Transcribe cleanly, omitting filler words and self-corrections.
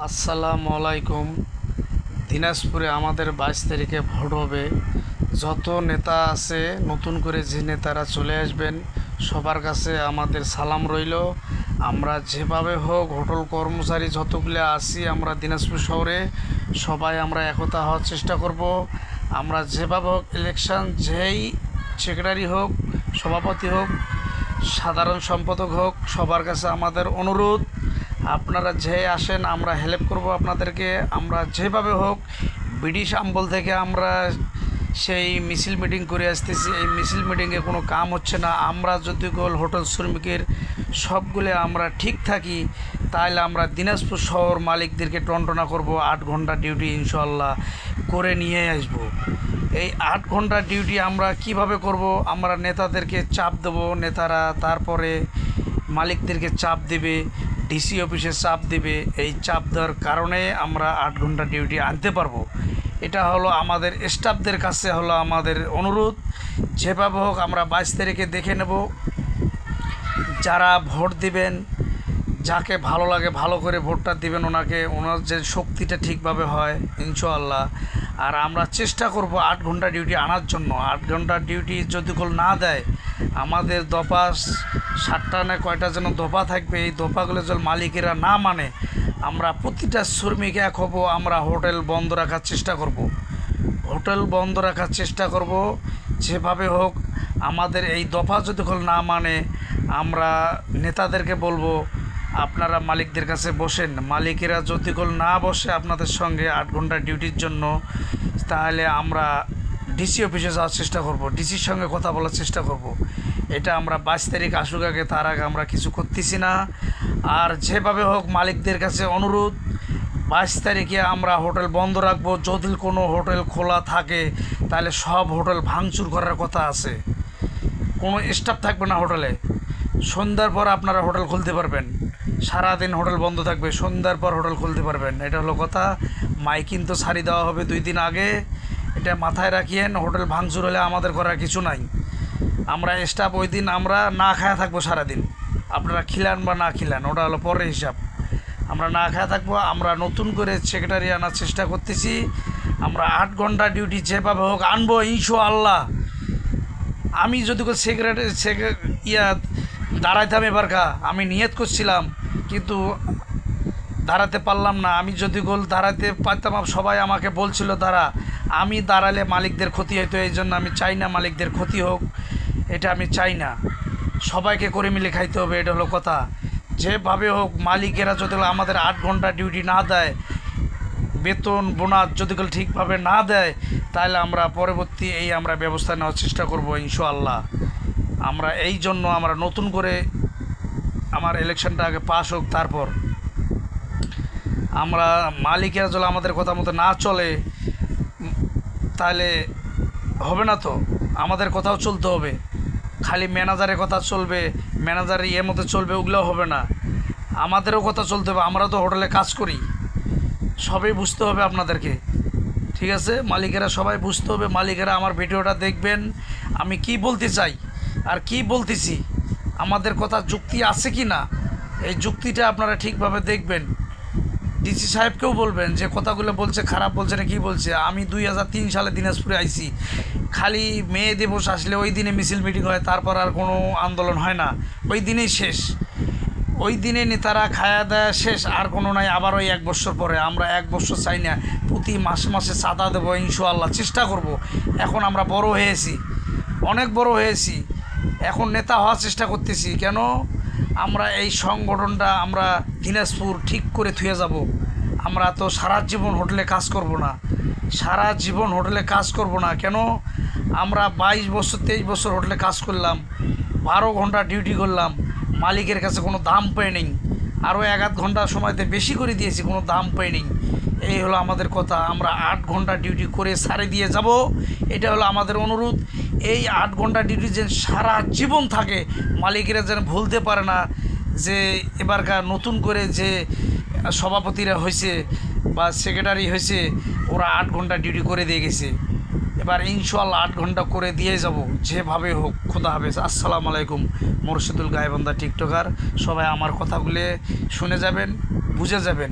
আসসালামু আলাইকুম। দিনাজপুরে আমাদের 22 তারিখে ভোট হবে। যত নেতা আছে নতুন করে যে নেতারা চলে আসবেন সবার কাছে আমাদের সালাম রইল। আমরা যেভাবে হোক হোটেল কর্মচারী যতগুলো আছি আমরা দিনাজপুর শহরে সবাই আমরা একতা হওয়ার চেষ্টা করব। আমরা যেভাবে হোক ইলেকশন যেই সেক্রেটারি হোক, সভাপতি হোক, সাধারণ সম্পাদক হোক, সবার কাছে আমাদের অনুরোধ আপনারা যে আসেন আমরা হেল্প করব আপনাদেরকে। আমরা যেভাবে হোক ব্রিটিশ আমল থেকে আমরা সেই মিছিল মিটিং করে আসতেছি। এই মিছিল মিটিংয়ে কোনো কাম হচ্ছে না। আমরা যদি গোল হোটেল শ্রমিকের সবগুলো আমরা ঠিক থাকি তাহলে আমরা দিনাজপুর শহর মালিকদেরকে টনটনা করব। 8 ঘন্টা ডিউটি ইনশাল্লাহ করে নিয়ে আসব। এই 8 ঘন্টা ডিউটি আমরা কিভাবে করব? আমরা নেতাদেরকে চাপ দেব, নেতারা তারপরে মালিকদেরকে চাপ দেবে, ডিসি অফিসে চাপ দেবে। এই চাপ দেওয়ার কারণে আমরা 8 ঘন্টা ডিউটি আনতে পারবো। এটা হলো আমাদের স্টাফদের কাছে হলো আমাদের অনুরোধ। যেভাবে হোক আমরা 22 তারিখে দেখে নেব। যারা ভোট দিবেন, যাকে ভালো লাগে ভালো করে ভোটটা দিবেন ওনাকে, ওনার যে শক্তিটা ঠিকভাবে হয় ইনশাআল্লাহ। আর আমরা চেষ্টা করব 8 ঘন্টা ডিউটি আনার জন্য। 8 ঘন্টা ডিউটি যদি কেউ না দেয়, আমাদের দফা 7টা না কয়টা যেন দফা থাকবে, এই দফাগুলো যদি মালিকেরা না মানে আমরা প্রতিটা শ্রমিক এক হব। আমরা হোটেল বন্ধ রাখার চেষ্টা করব, হোটেল বন্ধ রাখার চেষ্টা করব যেভাবে হোক। আমাদের এই দফা যদি না মানে আমরা নেতাদেরকে বলবো আপনারা মালিকদের কাছে বসেন। মালিকেরা যদি না বসে আপনাদের সঙ্গে 8 ঘন্টা ডিউটির জন্য, তাহলে আমরা ডিসি অফিসে যাওয়ার চেষ্টা করব, ডিসির সঙ্গে কথা বলার চেষ্টা করব। এটা আমরা 22 তারিখ আসুক আগে, তার আগে আমরা কিছু করতেছি না। আর যেভাবে হোক মালিকদের কাছে অনুরোধ, 22 তারিখে আমরা হোটেল বন্ধ রাখবো। যদি কোনো হোটেল খোলা থাকে তাহলে সব হোটেল ভাঙচুর করার কথা আছে। কোনো স্টাফ থাকবে না হোটেলে। সন্ধ্যার পর আপনারা হোটেল খুলতে পারবেন, সারাদিন হোটেল বন্ধ থাকবে, সন্ধ্যার পর হোটেল খুলতে পারবেন। এটা হলো কথা। মাইকিং তো ছাড়ি দেওয়া হবে 2 দিন আগে, এটা মাথায় রাখিয়েন। হোটেল ভাঙচুর হলে আমাদের করার কিছু নাই। আমরা স্টাফ ওই দিন আমরা না খায়া থাকবো সারাদিন। আপনারা খিলান বা না খিলান ওটা হলো পরের হিসাব। আমরা না খায়া থাকবো। আমরা নতুন করে সেক্রেটারি আনার চেষ্টা করতেছি। আমরা 8 ঘন্টা ডিউটি যেভাবে হোক আনবো ইনশাআল্লাহ। আমি যদি সেক্রেটারি দাঁড়াইতাম এবারকা, আমি নিয়ত করছিলাম কিন্তু দাঁড়াতে পারলাম না। আমি যদি দাঁড়াতে পারতাম, সবাই আমাকে বলছিল দাঁড়া। আমি দাঁড়ালে মালিকদের ক্ষতি হতো, এই জন্য আমি চাই না মালিকদের ক্ষতি হোক। এটা আমি চাই না। সবাইকে করে মিলে খাইতে হবে, এটা হলো কথা। যেভাবে হোক মালিকেরা যদি আমাদের 8 ঘন্টা ডিউটি না দেয়, বেতন বোনাস যদি ঠিকভাবে না দেয়, তাহলে আমরা পরবর্তী আমরা ব্যবস্থা নেওয়ার চেষ্টা করব ইনশাআল্লাহ। আমরা এই জন্য আমরা নতুন করে আমার ইলেকশনটা আগে পাস হোক, তারপর আমরা মালিকেরা যদি আমাদের কথা মতো না চলে তাহলে হবে না। তো আমাদের কথাও চলতে হবে। খালি ম্যানেজারের কথা চলবে, ম্যানেজারের মতো চলবে, ওগুলোও হবে না। আমাদেরও কথা চলতে হবে। আমরা তো হোটেলে কাজ করি, সবই বুঝতে হবে আপনাদেরকে, ঠিক আছে? মালিকেরা সবাই বুঝতে হবে। মালিকেরা আমার ভিডিওটা দেখবেন, আমি কি বলতে চাই আর কি বলতেছি, আমাদের কথা যুক্তি আছে কি না, এই যুক্তিটা আপনারা ঠিকভাবে দেখবেন। ডিসি সাহেবকেও বলবেন যে কথাগুলো বলছে খারাপ বলছে না, কী বলছে। আমি 2003 সালে দিনাজপুরে আইছি, খালি মে দিবস আসলে ওই দিনে মিছিল মিটিং হয়, তারপর আর কোনো আন্দোলন হয় না। ওই দিনেই শেষ, ওই দিনে নেতারা খায়া দেয়া শেষ, আর কোনো নাই। আবার ওই 1 বছর পরে আমরা 1 বছর চাই না, প্রতি মাসে মাসে চাঁদা দেবো ইনশাআল্লাহ, চেষ্টা করব। এখন আমরা বড় হয়েছি, অনেক বড় হয়েছি, এখন নেতা হওয়ার চেষ্টা করতেছি। কেন? আমরা এই সংগঠনটা আমরা দিনাজপুর ঠিক করে থুয়ে যাব। আমরা তো সারা জীবন হোটেলে কাজ করব না, সারা জীবন হোটেলে কাজ করব না। কেন? আমরা 22 বছর 23 বছর হোটেলে কাজ করলাম, 12 ঘন্টা ডিউটি করলাম, মালিকের কাছে কোনো দাম পাই নেই। আরও 1-8 ঘন্টা সময়তে বেশি করে দিয়েছি, কোনো দাম পাই নেই। এই হলো আমাদের কথা। আমরা 8 ঘন্টা ডিউটি করে সারে দিয়ে যাব, এটা হলো আমাদের অনুরোধ। এই 8 ঘন্টা ডিউটি যেন সারা জীবন থাকে, মালিকেরা যেন ভুলতে পারে না যে এবারকার নতুন করে যে সভাপতিরা হয়েছে বা সেক্রেটারি হয়েছে ওরা 8 ঘন্টা ডিউটি করে দিয়ে গেছে। এবার ইনশাআল্লাহ 8 ঘন্টা করে দিয়ে যাব যেভাবে হোক। খোদা হাফেজ। আসসালামু আলাইকুম। মোরশেদুল গায়েবান্ধা টিকটকার সবাই আমার কথাগুলো শুনে যাবেন, বুঝে যাবেন।